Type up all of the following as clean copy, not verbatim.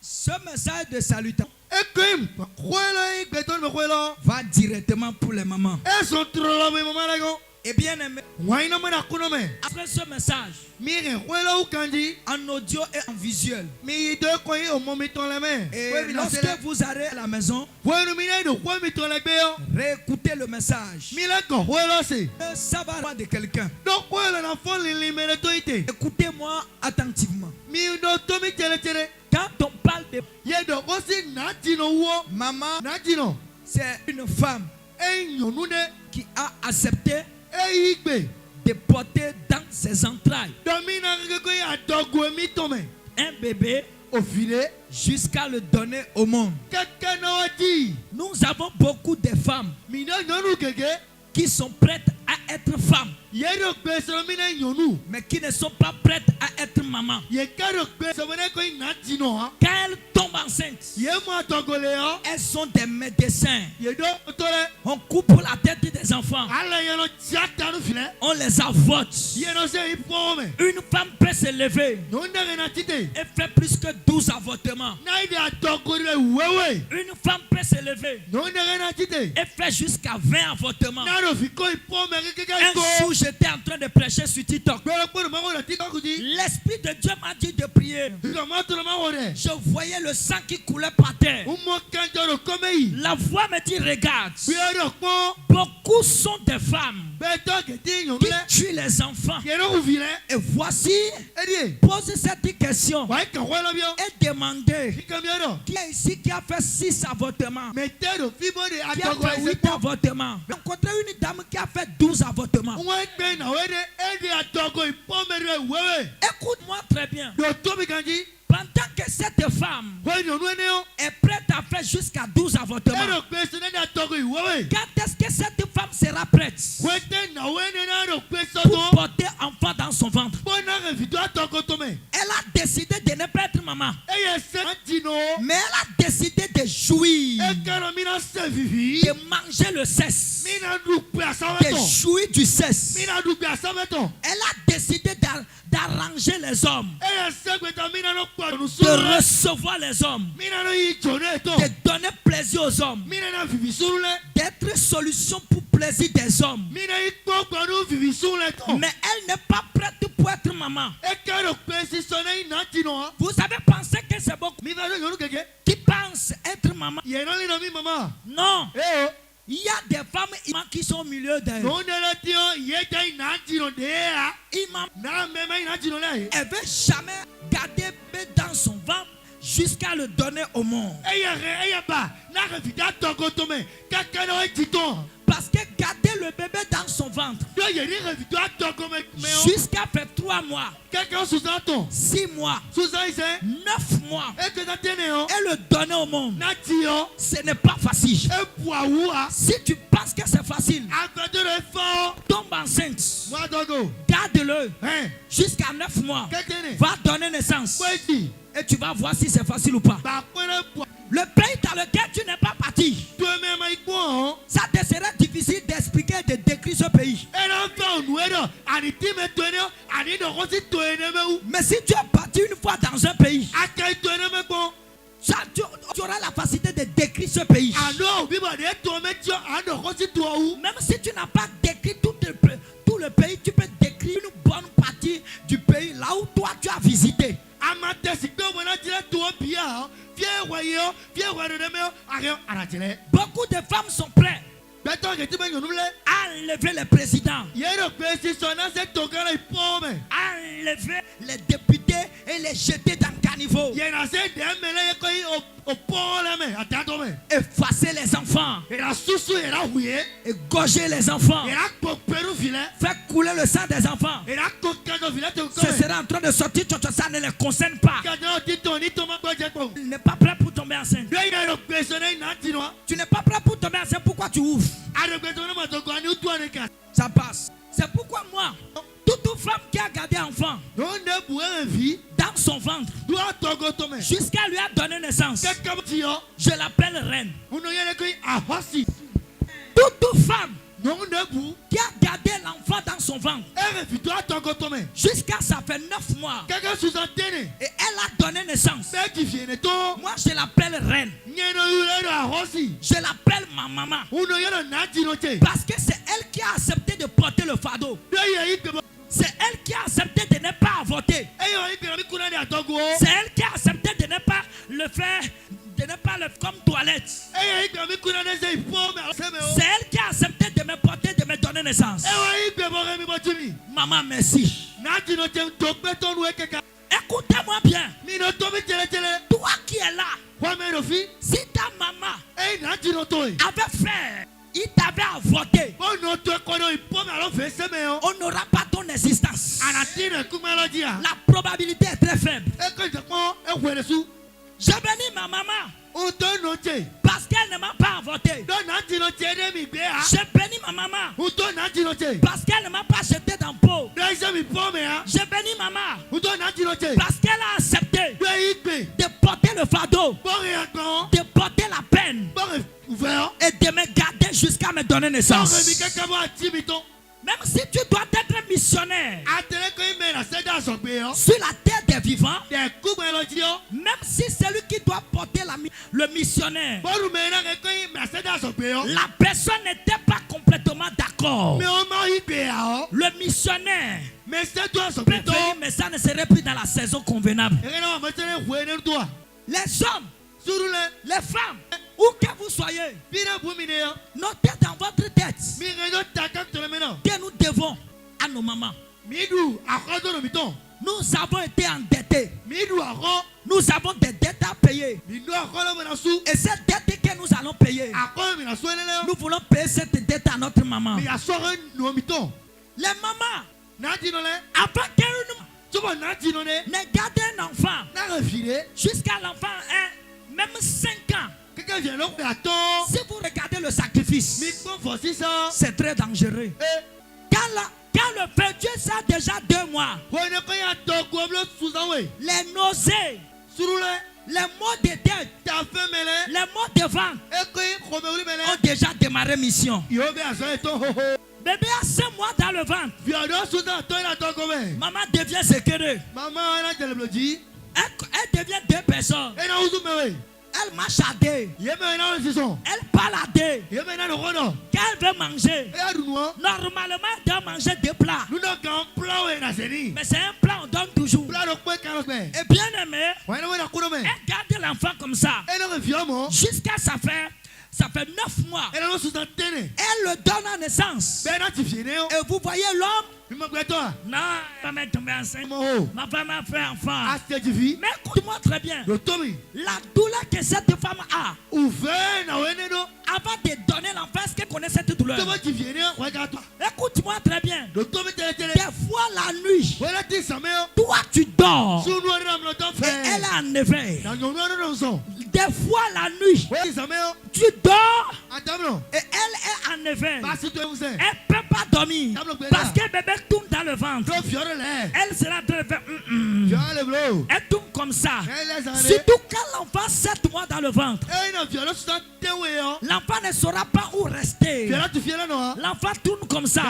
Ce message de salutation va directement pour les mamans. Et bien aimé, après ce message, en audio et en visuel, et lorsque vous allez à la maison, réécoutez le message. Ça va de quelqu'un. Écoutez-moi attentivement. Quand on parle de maman, c'est une femme qui a accepté de porter dans ses entrailles un bébé jusqu'à le donner au monde. Nous avons beaucoup de femmes qui sont prêtes à être femmes, mais qui ne sont pas prêtes à être maman. Quand elles tombent enceintes, elles sont des médecins. On coupe la tête des enfants, on les avorte. Une femme peut se lever et fait plus que 12 avortements. Une femme peut se lever et fait jusqu'à 20 avortements. Un jour, j'étais en train de prêcher sur TikTok. L'Esprit de Dieu m'a dit de prier. Je voyais le sang qui coulait par terre. La voix me dit, regarde, beaucoup sont des femmes qui tuent les enfants. Et voici, pose cette question et demandez, qui est ici qui a fait 6 avortements, qui a fait 8 avortements. Rencontrez une dame qui a fait 12 avortements. Écoute-moi très bien. Pendant que cette femme est prête à faire jusqu'à 12 avortements, quand est-ce que cette femme sera prête pour porter enfant dans son ventre? Elle a décidé de ne pas être maman, mais elle a décidé de jouir, de manger le cesse, de jouir du cesse. Elle a décidé d'arranger les hommes, de recevoir les hommes, de donner plaisir aux hommes, d'être solution pour plaisir des hommes. Mais elle n'est pas prête pour être maman. Vous avez pensé que c'est beaucoup qui pensent être maman? Non. Il y a des femmes qui sont au milieu d'elle. Elle ne veut jamais garder bébé dans son ventre jusqu'à le donner au monde. Parce que garder le bébé dans son ventre jusqu'à faire 3 mois, 6 mois, 9 mois, et le donner au monde, ce n'est pas facile. Si tu penses que c'est facile, tombe enceinte, garde-le jusqu'à 9 mois, va donner naissance, et tu vas voir si c'est facile ou pas. Le pays dans lequel tu n'es pas parti, ça te serait difficile d'expliquer, de décrire ce pays. Mais si tu es parti une fois dans un pays, tu auras la facilité de décrire ce pays. Même si tu n'as pas décrit tout le pays, tu peux décrire une bonne partie du pays là où toi tu as visité. Beaucoup de femmes sont prêtes à enlever les présidents, à enlever les députés et les jeter dans le caniveau, effacer les enfants, égorger les enfants, faire couler le sang des enfants. Ce sera en train de sortir, ça ne les concerne pas. Il n'est pas prêt pour tomber enceinte. Tu n'es pas prêt pour tomber enceinte, pourquoi tu ouvres? Ça passe. C'est pourquoi moi, toute femme qui a gardé enfant dans son ventre jusqu'à lui a donné naissance, je l'appelle reine. Toute femme qui a gardé l'enfant dans son ventre jusqu'à ça fait 9 mois et elle a donné naissance, naissance. Moi, je l'appelle reine. Je l'appelle ma maman. Parce que c'est elle qui a accepté de porter le fardeau. C'est elle qui a accepté de ne pas avorter. C'est elle qui a accepté de ne pas le faire, de ne pas le faire comme toilette. C'est elle qui a accepté de me porter, de me donner naissance. Maman, merci. Écoutez-moi bien. Toi qui es là, si ta maman avait fait, il t'avait avorté, on n'aura pas ton existence. La probabilité est très faible. Je bénis ma maman parce qu'elle ne m'a pas avorté. Je bénis ma maman parce qu'elle ne m'a pas jeté dans le pot. Je bénis maman parce qu'elle a accepté de porter le fardeau, de porter la peine et de me garder jusqu'à me donner naissance. Même si tu dois être missionnaire sur la terre des vivants, même si c'est lui qui doit porter le missionnaire, la personne n'était pas complètement d'accord. Le missionnaire peut venir, mais ça ne serait plus dans la saison convenable. Les hommes, les femmes, où que vous soyez, notez dans votre tête que nous devons à nos mamans. Nous avons été endettés. Nous avons des dettes à payer. Et cette dette que nous allons payer, nous voulons payer cette dette à notre maman. Les mamans, avant qu'une ne garde un enfant jusqu'à l'enfant ait même 5 ans. Si vous regardez le sacrifice, c'est très dangereux. Quand le père Dieu ça a déjà 2 mois, les nausées, les maux de tête, les maux de ventre ont déjà démarré mission. Bébé a 5 mois dans le ventre. Maman devient secrète. Elle devient 2 personnes. Elle marche à 2. Elle parle à 2. Quand elle veut manger, normalement elle doit manger 2 plats. Mais c'est un plat on donne toujours. Et bien aimé, elle garde l'enfant comme ça jusqu'à ça fait 9 mois. Elle le donne à naissance. Et vous voyez l'homme. Non, elle va tomber enceinte. Ma femme a fait enfant. Mais écoute-moi très bien. La douleur que cette femme a, avant de donner l'enfant, est-ce qu'elle connaît cette douleur? Écoute-moi très bien. Des fois la nuit, toi tu dors et elle est en éveil. Des fois la nuit, tu dors et elle est en éveil. Elle ne peut pas dormir parce que bébé tourne dans le ventre. Elle sera en train de faire elle tourne comme ça. Surtout quand l'enfant 7 mois dans le ventre, l'enfant ne saura pas où rester. L'enfant tourne comme ça.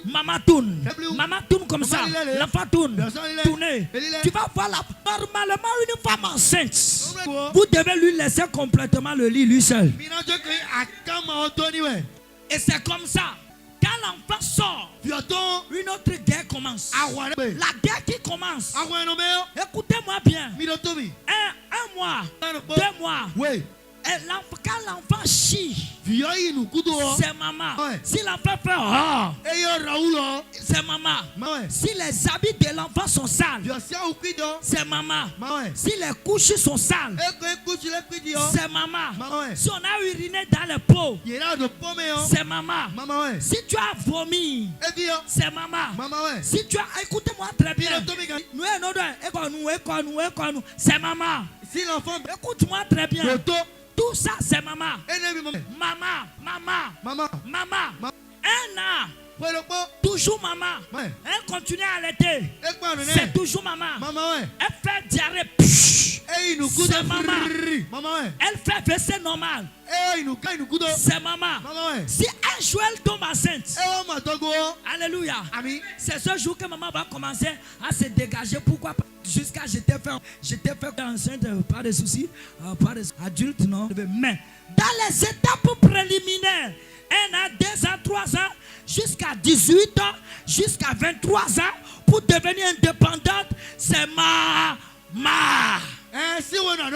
Maman tourne. Maman tourne comme ça. L'enfant tourne. Tourner. Tu vas voir normalement une femme enceinte. Vous devez lui laisser complètement le lit lui seul. Et c'est comme ça. Quand l'enfant sort, une autre guerre commence. La guerre qui commence. Écoutez-moi bien. Un mois, 2 mois. Quand l'enfant chie, c'est maman. Si l'enfant fait c'est maman. Si les habits de l'enfant sont sales, c'est maman. Si les couches sont sales, c'est maman. Si on a uriné dans le pot, c'est maman. Si tu as vomi, c'est maman. Si tu as, écoutez-moi très bien, c'est maman. Écoute-moi très bien. Tout ça, c'est maman. Maman. Un an. Toujours maman. Elle continue à allaiter. C'est toujours maman. Elle fait diarrhée. C'est maman. Elle fait WC normal. C'est maman. Si un jour elle tombe enceinte, alléluia. C'est ce jour que maman va commencer à se dégager. Pourquoi? Jusqu'à j'étais fait enceinte, pas de soucis, pas d'adulte, non. Mais dans les étapes préliminaires, 1 an, 2 ans, 3 ans, jusqu'à 18 ans, jusqu'à 23 ans, pour devenir indépendante, c'est maman. Si on a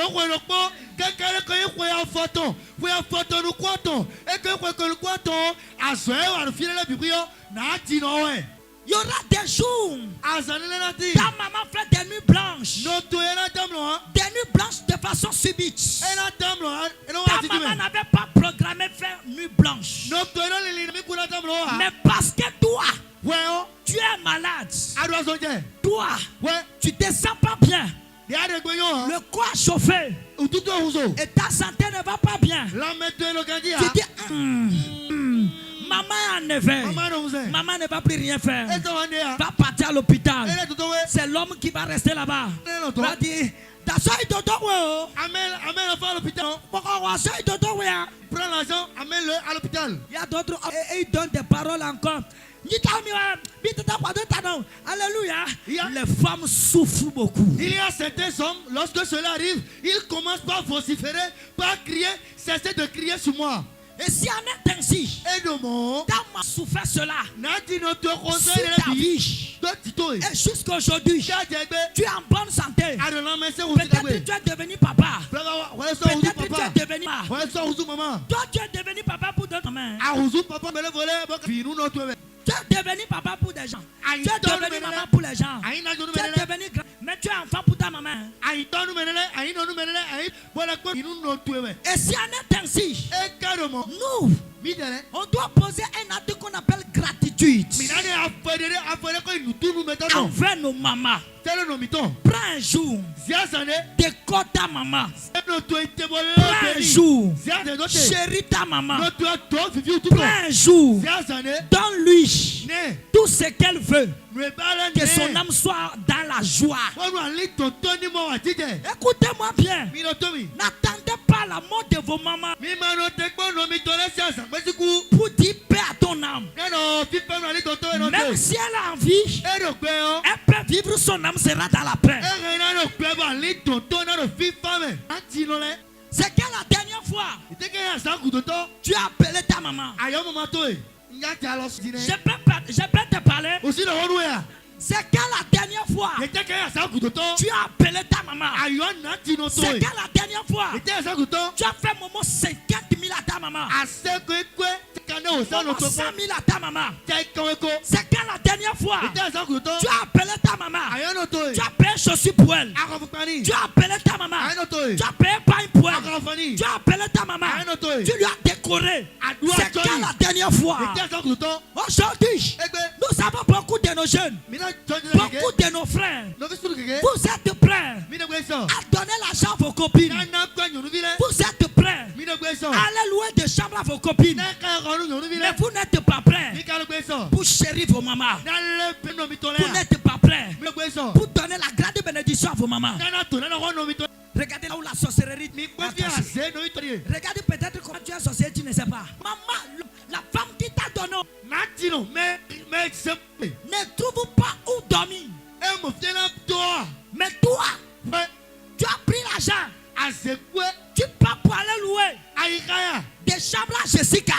il y aura des jours ta maman fait des nuits blanches. Des nuits blanches de façon subite. Ta maman n'avait pas programmé faire nuit blanche. Mais parce que toi, tu es malade. Toi, tu te sens pas bien. Le corps chauffé. Et ta santé ne va pas bien. Tu dis, maman en éveil. Maman ne va plus rien faire. Va partir à l'hôpital. C'est l'homme qui va rester là-bas. Va dire, prends l'argent, amène-le à l'hôpital. Il y a d'autres et ils donnent des paroles encore. Alléluia. Les femmes souffrent beaucoup. Il y a certains hommes, lorsque cela arrive, ils commencent par vociférer, par crier, cessez de crier sur moi. Et si on est ainsi, ta maman souffert cela sur ta vie. Et jusqu'aujourd'hui, tu es en bonne santé. Peut-être tu es devenu papa. Peut-être tu es devenu maman. Toi tu es devenu papa pour d'autres mains. Tu es devenu papa pour des gens. Tu es devenu maman pour les gens. Tu es devenu grand. Mais tu es enfant pour ta maman. Et si on est ainsi, nous, on doit poser un acte qu'on appelle gratitude envers nos mamans. Prends un jour, décore ta maman. Prends un jour, chéris ta maman. Prends un jour, donne-lui tout ce qu'elle veut. Que son âme soit dans la joie. Écoutez-moi bien. N'attendez pas la mort de vos mamans pour dire paix à ton âme. Même si elle a envie, elle peut vivre, son âme sera dans la paix. C'est que la dernière fois tu as appelé ta maman. Je peux te parler. C'est quand la dernière fois tu as appelé ta maman. C'est quand la dernière fois tu as fait moment 50 000 à ta maman. 100 000 à ta maman. C'est quand la dernière fois tu as appelé ta maman. Tu as payé chaussures pour elle. Tu as appelé ta maman. Tu as payé pain pour elle. Tu as appelé ta maman. Tu lui as décoré. C'est quand la dernière fois. Aujourd'hui, nous avons beaucoup de nos jeunes, beaucoup de nos frères. Vous êtes prêts à donner l'argent à vos copines. Vous êtes prêts à aller louer des chambres à vos copines. Mais vous n'êtes pas prêts pour chérir vos mamans. Vous n'êtes pas prêts pour donner la grande bénédiction à vos mamans. Regardez là où la sorcellerie. Regardez peut-être comment tu es sorcier, tu ne sais pas. Maman, la femme qui t'a donné ne trouve pas où dormir. Mais toi, tu as pris l'argent. Tu pars pour aller louer des chambres à Jessica.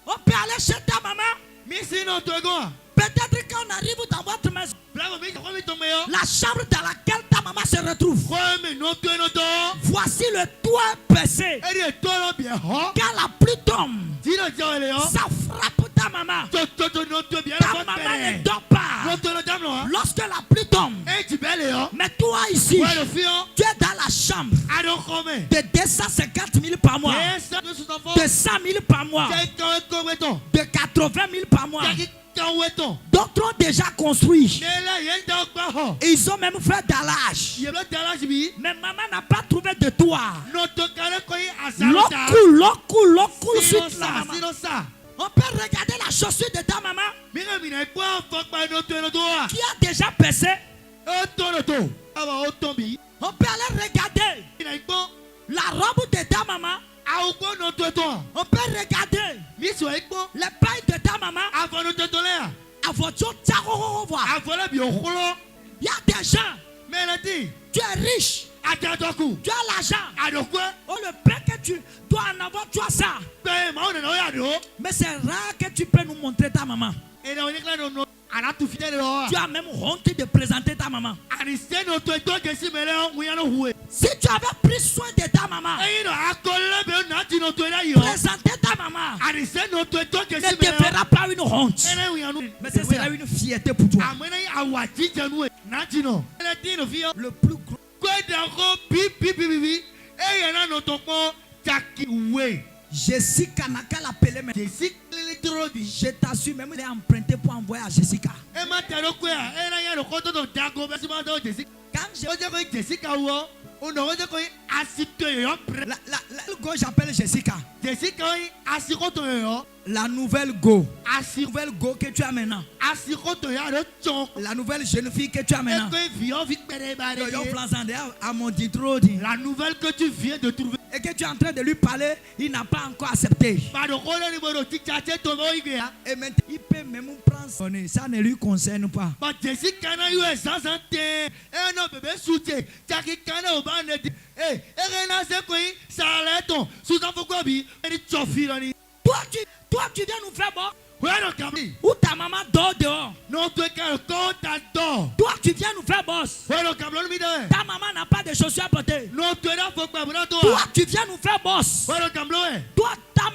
On peut aller chez ta maman. Peut-être quand on arrive dans votre maison, la chambre dans laquelle ta maman se retrouve, voici le toit percé. Quand la pluie tombe, ça frappe ta maman. Ta maman ne dort pas lorsque la pluie tombe. Mais toi ici, tu es dans la chambre de 250 000 par mois, de 100 000 par mois, de 80 000 par mois. D'autres ont déjà construit. Ils ont même fait dallage. Mais maman n'a pas trouvé de toit. L'eau sur la maman. On peut regarder la chaussure de ta maman qui a déjà percé. On peut aller regarder la robe de ta maman. On peut regarder les pailles de ta maman. Il y a des gens. Tu es riche. Tu as l'argent. Oh, le pain que tu dois en avoir, tu as ça. Mais c'est rare que tu peux nous montrer ta maman. Tu as même honte de présenter ta maman. Si tu avais pris soin de ta maman, présenter ta maman ne te fera pas une honte, mais ce sera une fierté pour toi. Le plus gros. Jessica n'a qu'à l'appeler, mais je t'assure, même elle est empruntée pour envoyer à Jessica. Quand la go, j'appelle Jessica. La nouvelle go. La nouvelle go que tu as maintenant. La nouvelle jeune fille que tu as maintenant. La nouvelle que tu viens de trouver. Et que tu es en train de lui parler, il n'a pas encore accepté. Et maintenant, il peut même prendre son nez. Ça ne lui concerne pas. Toi, tu viens nous faire bon. Ou ta maman dort dehors. Toi, tu viens nous faire boss. Ta maman n'a pas de chaussures à porter. Toi, tu viens nous faire boss. Toi, ta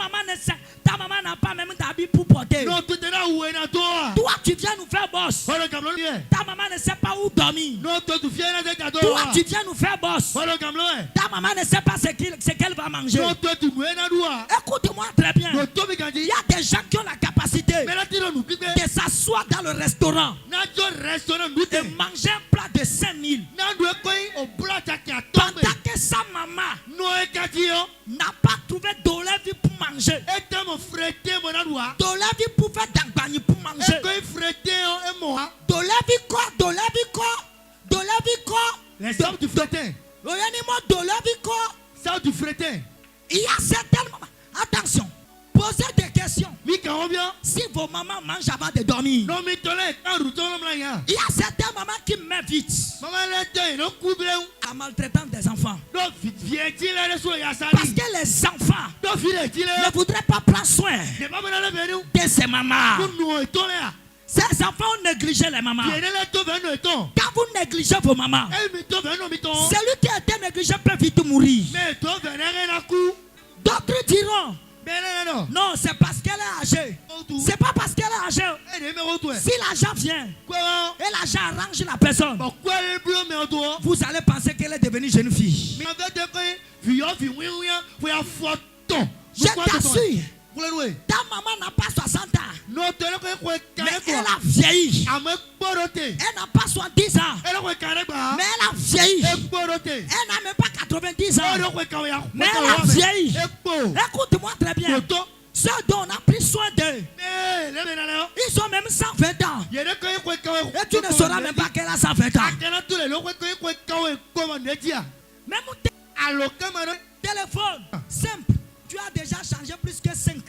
maman n'a pas même d'habit pour porter. Toi, tu viens nous faire boss. Ta maman ne sait pas où dormir. Toi, tu viens nous faire boss. Ta maman ne sait pas ce qu'elle va manger. Écoute-moi très bien. Il y a des gens qui ont la capacité de s'asseoir dans le restaurant et manger un plat de 5000 pendant que sa maman n'a pas trouvé d'olive pour manger. D'olive pour faire d'angbani pour manger. Les hommes du fretin. Il y a certaines mamans. Attention. Posez des questions. Si vos mamans mangent avant de dormir, il y a certaines mamans qui mettent vite en maltraitant des enfants. Parce que les enfants ne voudraient pas prendre soin de ces mamans. Ces enfants ont négligé les mamans. Quand vous négligez vos mamans, celui qui a été négligé peut vite mourir. D'autres diront non, c'est parce qu'elle est âgée. C'est pas parce qu'elle est âgée. Si l'argent vient et l'argent arrange la personne, vous allez penser qu'elle est devenue jeune fille. Je t'assure, ta maman n'a pas 60 ans. Mais elle a vieilli. Elle n'a pas 70 ans. Mais elle a vieilli. Elle n'a même pas 90 ans. Mais elle a vieilli. Écoute-moi très bien. Ceux dont on a pris soin d'eux, ils ont même 120 ans. Et tu ne sauras même pas qu'elle a 120 ans. Même téléphone simple, tu as déjà changé plus que 5.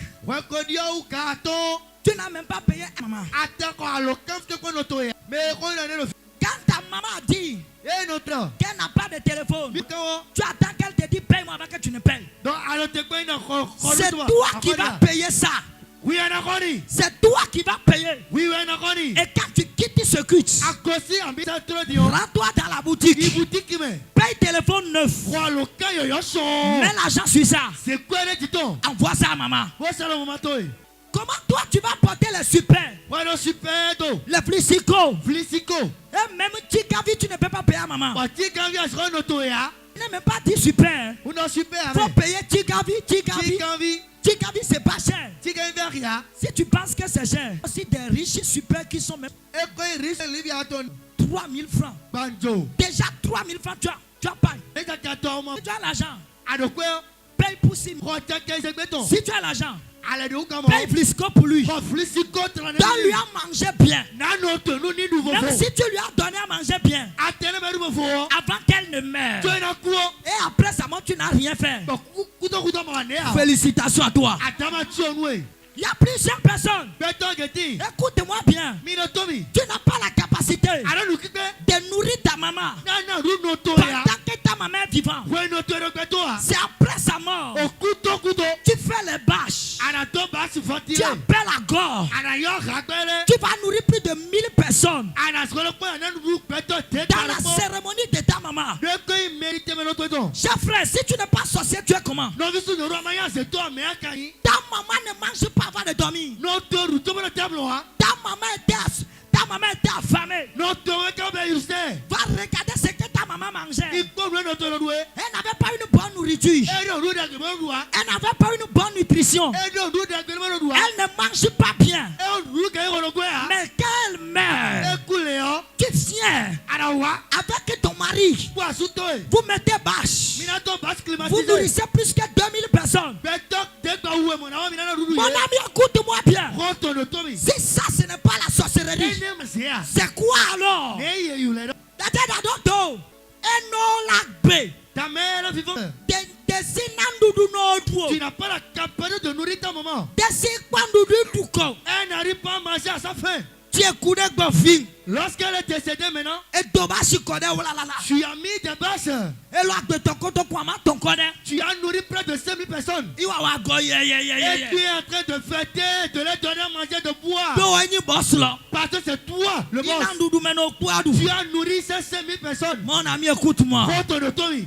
Tu n'as même pas payé maman. Quand ta maman dit qu'elle n'a pas de téléphone, tu attends qu'elle te dise paye-moi avant que tu ne payes. C'est toi qui vas payer ça. C'est toi qui vas payer. Et quand tu quittes ce culte, rends-toi dans la boutique. Paye téléphone neuf. Mets l'argent sur ça. Envoie ça à maman. Comment toi tu vas porter les super, les flicico, et même Tikavi tu ne peux pas payer à maman. Il n'est même pas dit super. Il faut payer Tikavi. Tikavi c'est pas cher. Si tu penses que c'est cher, aussi des riches super qui sont même 3000 francs. Déjà 3000 francs tu as payé. Tu as l'argent. Paye pour 6 000. Si tu as l'argent, Paye Flisco pour lui. Donne-lui à manger bien. Même si tu lui as donné à manger bien, avant qu'elle ne meure, et après sa mort, tu n'as rien fait. Félicitations à toi. Il y a plusieurs personnes. Écoute-moi bien. Tu n'as pas la capacité de nourrir ta maman pendant que ta maman est vivante. C'est après sa mort. Tu fais les bâches. Tu appelles la gorge. Tu vas nourrir plus de 1000 personnes dans la cérémonie de ta maman. Cher frère, si tu n'es pas sorcier, tu es comment? Ta maman ne mange pas avant de dormir. Ta maman était affamée. Va regarder ce que ta maman mangeait. Elle n'avait pas une bonne nourriture. Elle n'avait pas une bonne nutrition. Elle ne mange pas bien. Mais quand elle meurt, tu viens avec ton mari. Vous mettez bâche. Vous nourrissez plus que 2000 personnes. Mon ami, écoute-moi bien. Si ça, ce n'est pas la sorcellerie, c'est quoi alors? Tu n'as pas la capacité de nourrir ta maman. Elle n'arrive pas à manger à sa faim. Lorsqu'elle est décédée maintenant, tu as mis des bâches. Tu as nourri près de 5000 personnes. Et tu es en train de fêter, de leur donner à manger, de boire. Parce que c'est toi le boss. Tu as nourri ces 5000 personnes. Mon ami, écoute-moi.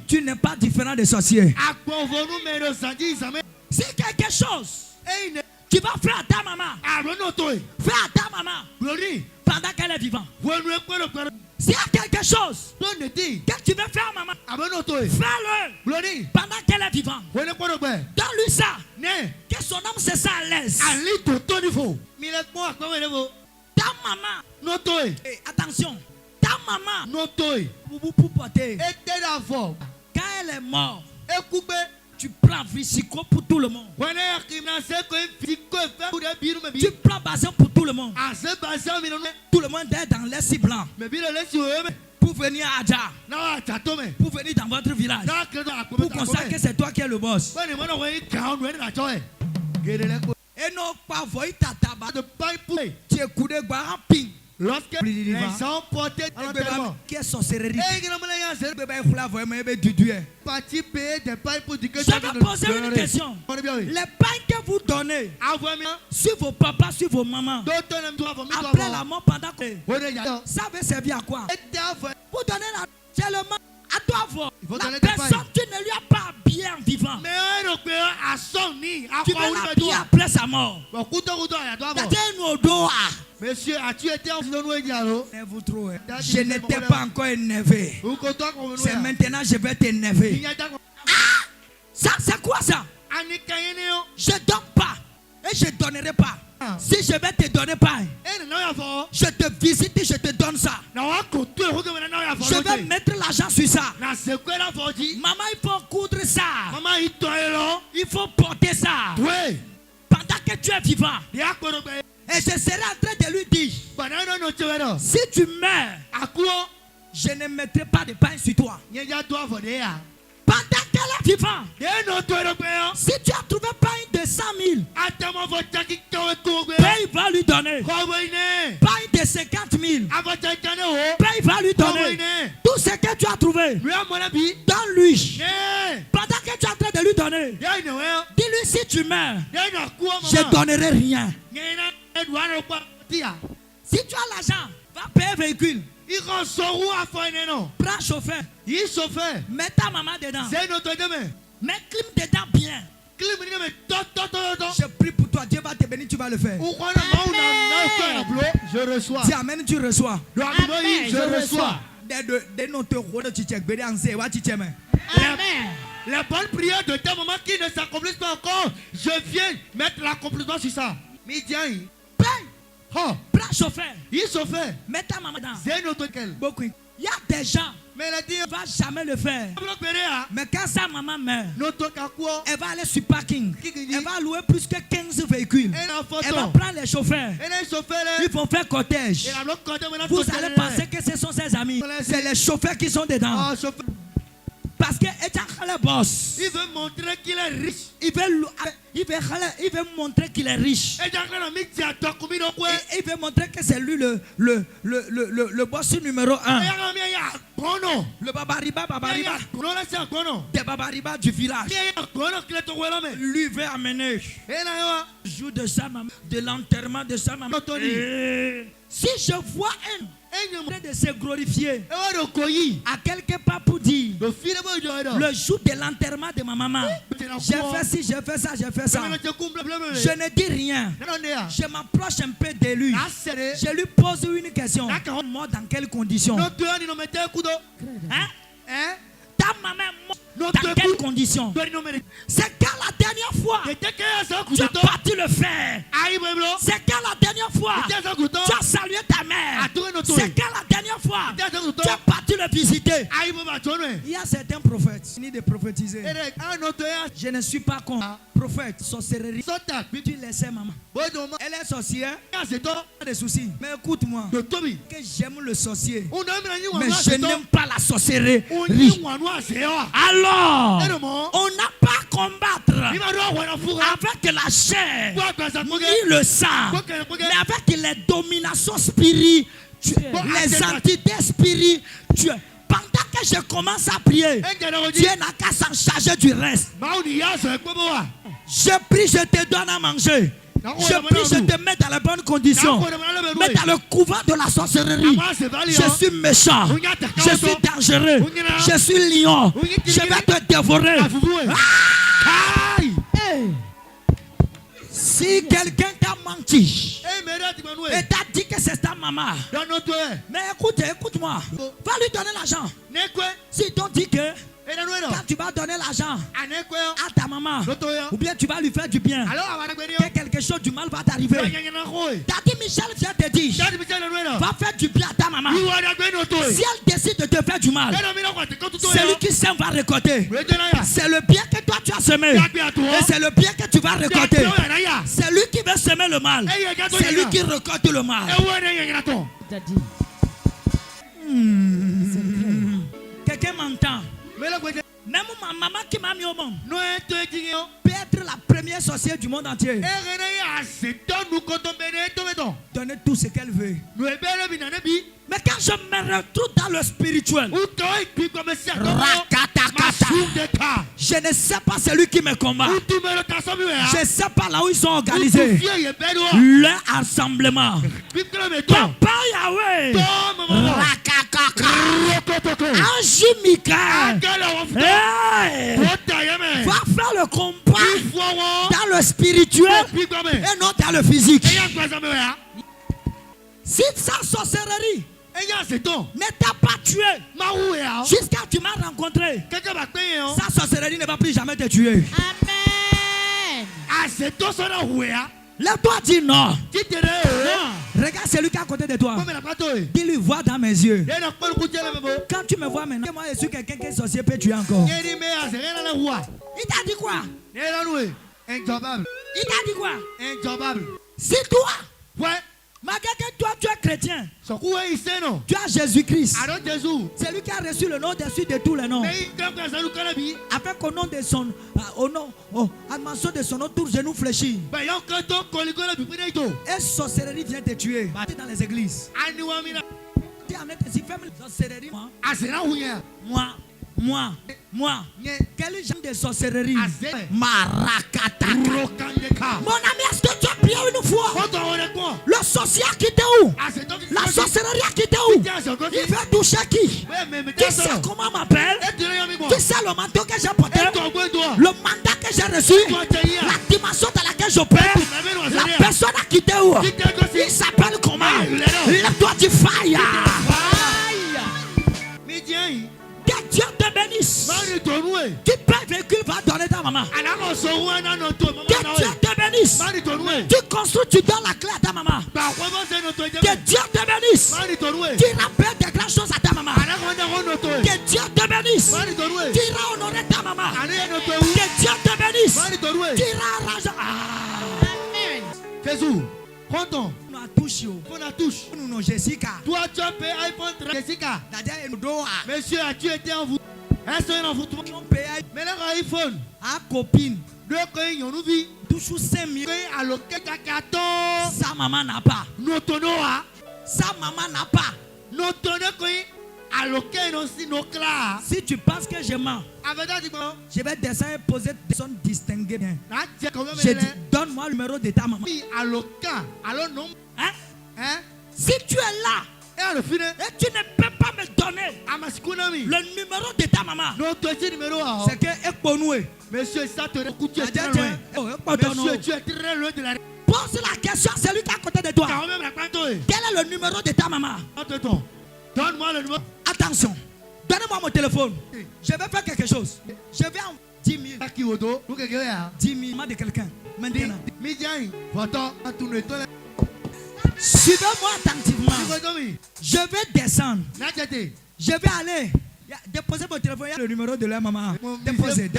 Tu n'es pas différent des sorciers. C'est quelque chose. Tu vas faire à ta maman. Fais à ta maman. Pendant qu'elle est vivante. S'il y a quelque chose que tu veux faire à maman, fais-le pendant qu'elle est vivante. Donne-lui ça. Que son âme se sent à l'aise. Ta maman. Attention. Ta maman. Quand elle est morte, tu prends Visico pour tout le monde. Tu prends Bazin pour tout le monde. Tout le monde est dans l'Est blanc. Pour venir à Adja. Pour venir dans votre village. Pour constater que c'est toi qui es le boss. Et non pas voyer ta tabac de pain pour tu es coudé en ping. Lorsque les gens portaient l'enterrement, quelle sorcellerie. Je vais poser une question. Les pains que vous donnez sur vos papas, sur vos mamans, après la mort, pendant que ça veut servir à quoi? Vous donnez tellement à toi voir. La personne, tu ne lui as pas bien vivant. Tu vas la bien après sa mort. Monsieur, as-tu été en je n'étais pas encore énervé. C'est maintenant que je vais t'énerver. Ça, c'est quoi ça? Je ne donne pas. Et je ne donnerai pas. Si je vais te donner pas, je te visite et je te donne ça. Je vais mettre l'argent sur ça. Maman, il faut coudre ça. Il faut porter ça. Pendant que tu es vivant. Et je serai en train de lui dire, si tu meurs, je ne mettrai pas de pain sur toi. Pendant qu'elle est vivante, si tu as trouvé pain de 100 000, pain va lui donner. Pain de 50 000, pain va lui donner. Tout ce que tu as trouvé, donne-lui. Pendant que tu es en train de lui donner, dis-lui si tu meurs, je ne donnerai rien. Si tu as l'argent, va payer véhicule. Prends chauffeur. Mets ta maman dedans. Mets clim dedans bien. Je prie pour toi. Dieu va te bénir, tu vas le faire. Je reçois. Dis amen, tu reçois. Amen, je reçois. Les bonnes prières de ta maman qui ne s'accomplissent pas encore, je viens mettre l'accomplissement sur ça. Prends chauffeur. Il chauffeur. Mets ta maman dedans. C'est notre quel. Beaucoup. Il y a des gens. Mais elle a dit, va jamais le faire. Mais quand sa maman meurt, elle va aller sur parking. Elle va louer plus que 15 véhicules. Elle va prendre les chauffeurs. Ils vont faire cortège. Vous allez penser que ce sont ses amis. C'est les chauffeurs qui sont dedans. Parce que le boss, il veut montrer qu'il est riche. Il veut montrer qu'il est riche. Et il veut montrer que c'est lui le boss numéro 1. Le babariba. Des babariba du village. Lui veut amener le jour de sa maman, de l'enterrement de sa maman. Si je vois un de se glorifier à quelque part pour dire le jour de l'enterrement de ma maman, j'ai fait ci, j'ai fait ça, j'ai fait ça, je ne dis rien, je m'approche un peu de lui, je lui pose une question: mort dans quelles conditions? Ta maman est morte dans quelles conditions? C'est quand la dernière fois tu as parti le faire? C'est quand la dernière fois tu as salué ta mère? C'est quand la dernière fois tu as parti le visiter? Il y a certains prophètes, fini de prophétiser. Je ne suis pas con. Prophète, sorcellerie. Tu laissais maman. Elle est sorcière. Pas de soucis. Mais écoute-moi. Que j'aime le sorcier. Mais je n'aime pas la sorcellerie. Alors, on n'a pas à combattre avec la chair ni le sang, mais avec les dominations spirituelles, les entités spirituelles. Pendant que je commence à prier, Dieu n'a qu'à s'en charger du reste. Je prie, je te donne à manger. Je prie, je te mets dans les bonnes conditions. Mais dans le couvent de la sorcellerie, je suis méchant, je suis dangereux, je suis lion, je vais te dévorer. Si quelqu'un t'a menti et t'a dit que c'est ta maman, mais écoute-moi, va lui donner l'argent. Si t'ont dit que quand tu vas donner l'argent à ta maman, ou bien tu vas lui faire du bien, que quelque chose du mal va t'arriver. T'as dit Michel vient te dire, va faire du bien à ta maman. Si elle décide de te faire du mal, celui qui sème va récolter. C'est le bien que toi tu as semé, et c'est le bien que tu vas récolter. C'est lui qui veut semer le mal, c'est lui qui récolte le mal. Quelqu'un m'entend? Même ma maman qui m'a mis au monde peut être la première sorcière du monde entier. Donner tout ce qu'elle veut. Mais quand je me retrouve dans le spirituel, je ne sais pas celui qui me combat. Je ne sais pas là où ils sont organisés. Leur assemblement. Papa Yahweh. Ange Michael. Va faire le combat dans le spirituel et non dans le physique. Si sa sorcellerie ne t'a pas tué jusqu'à tu m'as rencontré, sa sorcellerie ne va plus jamais te tuer. Amen. Lève-toi, dis non. Regarde celui qui est à côté de toi. Dis-lui, vois dans mes yeux. Quand tu me vois maintenant, moi je suis quelqu'un qui est sorcier, peut tuer encore. Il t'a dit quoi? Il t'a dit quoi? C'est toi. Malgré que toi tu es chrétien, tu as Jésus-Christ. C'est lui qui a reçu le nom dessus de tous les noms. Afin qu'au nom de son à mention de son nom, tout genou fléchit. Et sorcellerie vient te tuer. Dans les églises. Moi, quel genre de sorcellerie? Marakata. Mon ami, est-ce que tu as prié une fois? Le sorcier a quitté où? La sorcellerie a quitté où? Il veut toucher qui? Qui sait comment m'appelle? Qui sait le manteau que j'ai porté? Le mandat que j'ai reçu? La dimension dans laquelle j'opère? La personne a quitté où? Il s'appelle comment? Lève-toi du fire. Que Dieu te bénisse. Tu payes véhicule, va donner ta maman. Que Dieu te bénisse. Tu construis, tu donnes la clé à ta maman. Que Dieu te bénisse. Tu rappelles des grandes choses à ta maman. Que bénisse. Tu iras honorer ta maman. Que Dieu te bénisse. Tu iras arranger. Amen. Jésus, prends ton. On a touche. Nous, Jessica. Toi, tu as payé iPhone 13. Jessica. Monsieur, as-tu été en vous? Est-ce que vous mais là, iPhone. À copine. Deux coins, nous vit. Toujours 5 000. Alors, sa maman n'a pas. Notonoa. Sa maman n'a pas. Si tu penses que je mens, je vais descendre et poser des personnes distinguées bien. Je dis, donne-moi le numéro de ta maman. Hein? Si tu es là et tu ne peux pas me donner le numéro de ta maman, c'est que Ekponoué. Monsieur, ça te recoute, tu es très loin. Monsieur, tu es très loin de la... Pose la question à celui qui est à côté de toi. Quel est le numéro de ta maman? Donne-moi le numéro. Attention, donnez-moi mon téléphone. Je vais faire quelque chose. Je vais en 10 000. 10 000 de quelqu'un. Maintenant. Suivez-moi attentivement. Je vais descendre. Je vais aller. Déposez mon téléphone, il y a le numéro de la maman. Déposez.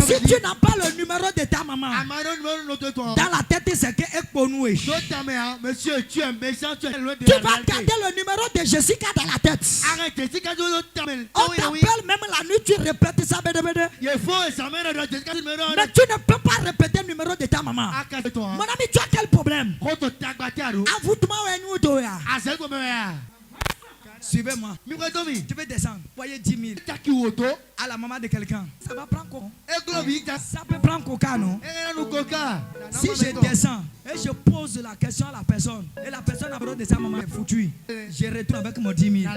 Si tu n'as pas le numéro de ta maman, dans la tête, c'est que Ekponoué. Monsieur, tu es méchant, tu es loin de la... Tu vas garder le numéro de Jessica dans la tête. Arrête, Jessica, on t'appelle même la nuit, tu répètes ça. Mais tu ne peux pas répéter le numéro de ta maman. Mon ami, tu as quel problème? Suivez-moi. Tu veux descendre. Voyez 10 000 à la maman de quelqu'un. Ça va prendre quoi? Ça peut prendre coca, non? Si je descends et je pose la question à la personne et la personne a besoin de sa maman est foutue, je retourne avec mon 10 000.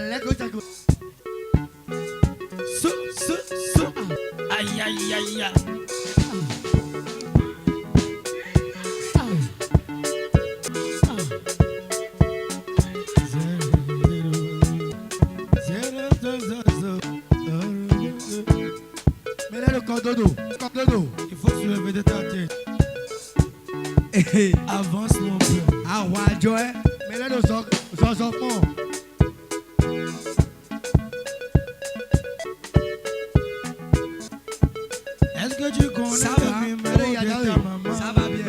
Aïe, aïe, aïe, aïe. Mais là, le cordodo. Il faut se lever de ta tête. Avance mon peu. Ah, ouais, Joël. Mais là, le enfants. Est-ce que tu connais le numéro de ta maman? Ça va bien.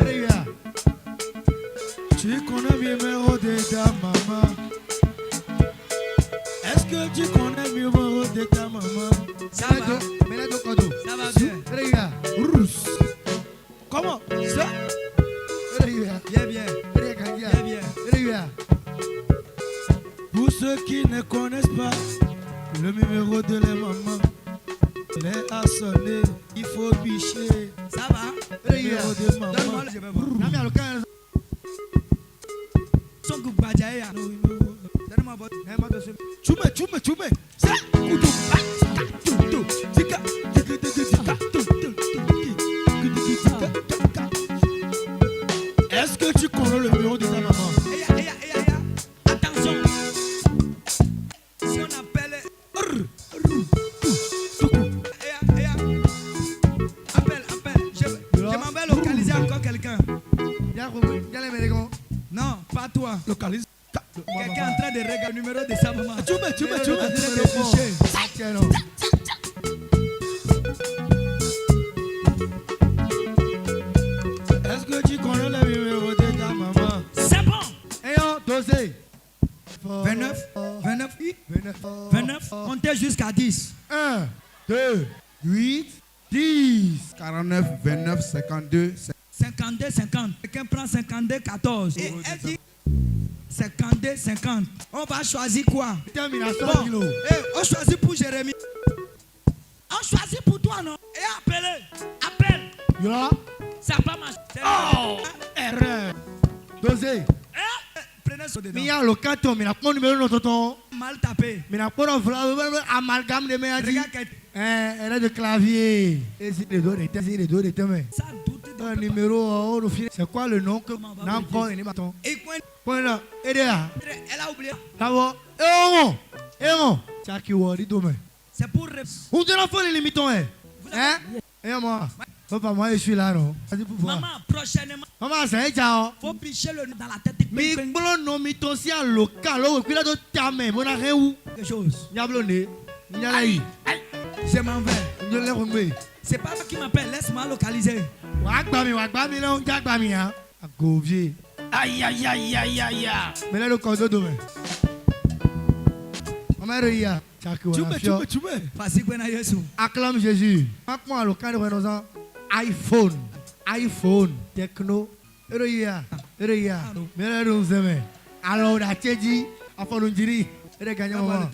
Tu connais le numéro de ta maman? Est-ce que tu connais le numéro de ta maman? Ça va. Ça va bien. Comment? Ça? Bien. Pour ceux qui ne connaissent pas le numéro de la maman, il est à sonner, il faut bicher. Ça va? Le numéro de maman. Donne-moi, je vais voir. Son coup badjaïa. Donne-moi votre. Tchoume. Ça. Est-ce que tu connais le numéro de ta maman? Attention. Si on appelle. Appelle. Je m'en vais localiser encore quelqu'un. Non, pas toi. Localise. Quelqu'un est en train de regarder le numéro de sa maman. Tchoume. Est-ce que tu connais le numéro de ta maman? C'est bon. Dosé. 29. Comptez jusqu'à 10. 1, 2, 8, 10. 49, 29, 52. 50. Quelqu'un prend 52, 14. Et elle dit 52, 50. On va choisir quoi? Bon. On choisit pour Jérémie. On choisit pour toi, non? Et appelle. Là. Ça va marcher. Oh! Erreur. Dosé. Prenez ce dedans. Mia le carton, mais la prend numéro de ton. Mal tapé. Mais la prend amalgame de mes amis. Regarde elle est de clavier. Et si les deux de mains. Ça doute. Un numéro, c'est quoi le nom que n'a pas un bâton? Point là. Elle a oublié. D'abord. Tiens, qui va dire demain. C'est pour. Où est la fin les limitons, hein? Et moi. Papa, moi, je suis là, non? Maman, prochainement. Maman, c'est ça. Faut picher le dans la tête. Mais bon, non, mais ton si à local, là, puis là, de ta main, mon arrêt où? quelque chose. Je m'en vais. C'est pas toi qui m'appelle, laisse-moi localiser. Aïe, aïe, aïe, aïe, aïe. Mais là, le cordeau demain. Tu veux. Acclame Jésus. Maintenant, le cadre de nos iPhone, Techno. Mais là, nous aimons. Alors, on a dit, afin de dire, et gagner un moment.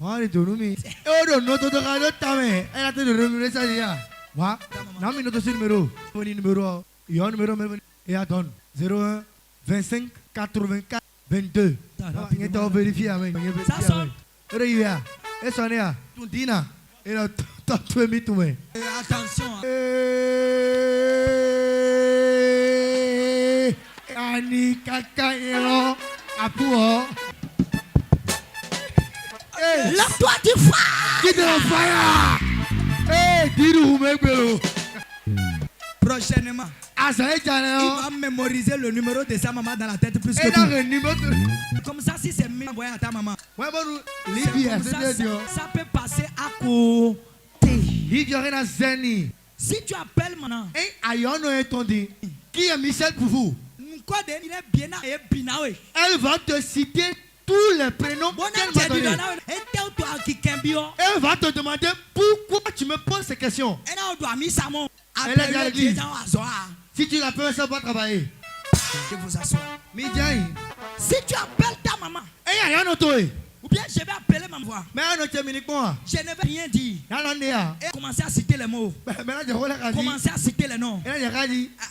On est tout nous. Et on a notre tamé. Elle a été de remuer ça déjà. Wa, n'a mis notre numéro. Numéro. Il y a un numéro même. Et attends. 01 25 84 22. Il est à vérifier. Ça sonne. Et sonne là. Tu dis là. Et là, tu es mis tout. Attention. Ani kaka ero. Apuo. Lève-toi du fire. Get on fire. Diru mebelo. Prochainement, il va mémoriser le numéro de sa maman dans la tête plus que tout. Comme ça, si c'est mieux envoyé à ta maman, ça peut passer à côté. Si tu appelles maintenant, qui est Michel pour vous? Elle va te citer tous les prénoms qu'elle m'a donnés. Elle va te demander pourquoi tu me poses ces questions. Elle est à l'église. Si tu l'appelles, ça va travailler. Je vous assure. Si tu appelles ta maman, ou bien je vais appeler ma voix, je ne vais rien dire. Et commencer à citer les mots. Commencer à citer les noms.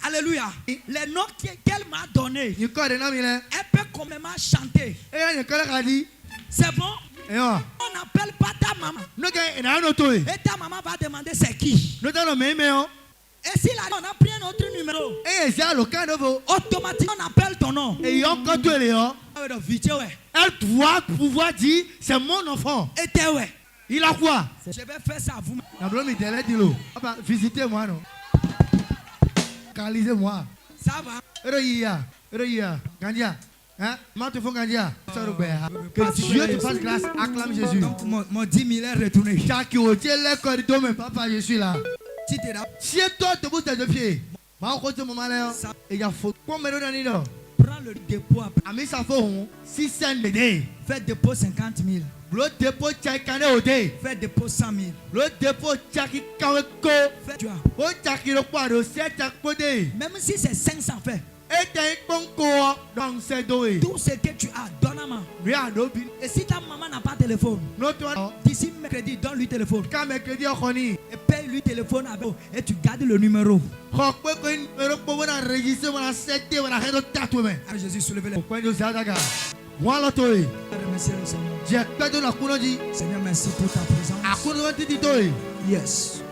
Alléluia. Les noms qu'elle m'a donnés, elle peut complètement chanter. C'est bon? On n'appelle pas ta maman. Et ta maman va demander c'est qui. Et si là, on a pris un autre numéro, automatiquement on appelle ton nom. Elle doit pouvoir dire c'est mon enfant. Il a quoi? Je vais faire ça à vous. Visitez-moi, non? Calisez-moi. Ça va? Gandia. Hein? Que Dieu te fasse grâce. Acclame Jésus. Donc, mon 10 000 est retourné. Papa, je suis là. Si toi te bouges de pied, il y a faute. Prends le dépôt après. Ami, ça faut 600 BD. Fais dépôt 50 000. Le dépôt tchakane au dé. Fais dépôt 100 000. Le dépôt tchaki kaweko. Fais tu as. O tchaki le poids 7 chakode. Même si c'est 500 fait. Et t'as un bon dans ces doués. Tout ce que tu as, donne à main. Et si ta maman n'a pas de téléphone, d'ici mercredi, donne-lui téléphone. Quand mercredi, on et paye-lui téléphone avec et tu gardes le numéro. Alors Jésus, soulevez les mains. Seigneur, merci pour ta présence. Yes.